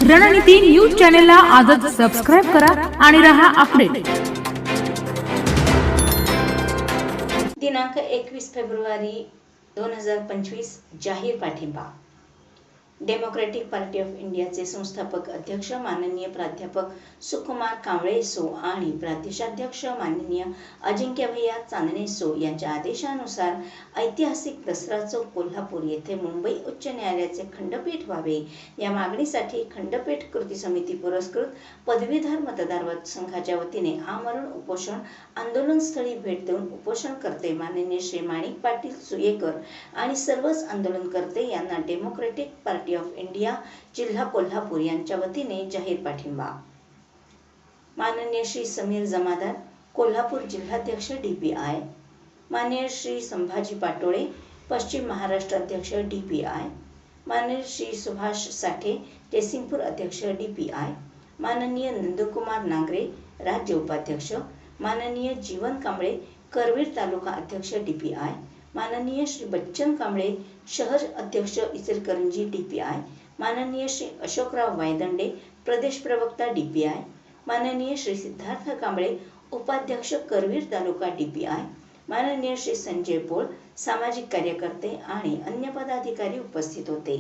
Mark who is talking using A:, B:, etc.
A: रणनीती न्यूज चॅनेलला आजच सबस्क्राइब करा आणि रहा अपडेट।
B: दिनांक 21 फेब्रुवारी 2025 जाहीर पाठिंबा। डेमोक्रेटिक पार्टी ऑफ इंडियाचे संस्थापक अध्यक्ष माननीय प्राध्यापक सुकुमार कांबळे सो आणि प्रदेशाध्यक्ष माननीय अजिंक्य भैया चांदणे सो यांच्या आदेशानुसार ऐतिहासिक दसरा चौक कोल्हापूर येथे मुंबई उच्च न्यायालयाचे खंडपीठ व्हावे या मागणीसाठी खंडपीठ कृती समिती पुरस्कृत पदवीधर मतदार संघाच्या वतीने आमरण उपोषण आंदोलनस्थळी भेट देऊन उपोषणकर्ते माननीय श्री माणिक पाटील सुयेकर आणि सर्वच आंदोलनकर्ते यांना डेमोक्रेटिक पार्टी ऑफ इंडिया जिल्हा कोल्हापूर यांच्या वतीने जाहीर पाठिंबा। माननीय श्री समीर जमादार कोल्हापूर जिल्हाध्यक्ष DPI, माननीय श्री संभाजी पाटोळे पश्चिम महाराष्ट्र अध्यक्ष DPI, माननीय श्री सुभाष साठे जयसिंगपूर अध्यक्ष DPI, माननीय नंदकुमार नांगरे राज्य उपाध्यक्ष, माननीय जीवन कांबळे करवीर तालुका अध्यक्ष DPI, माननीय श्री बच्चन कांबळे शहर अध्यक्ष इचलकरंजी DPI, माननीय श्री अशोकराव वायदंडे प्रदेश प्रवक्ता DPI, माननीय श्री सिद्धार्थ कांबळे उपाध्यक्ष करवीर तालुका DPI, माननीय श्री संजय पोळ सामाजिक कार्यकर्ते आणि अन्य पदाधिकारी उपस्थित होते।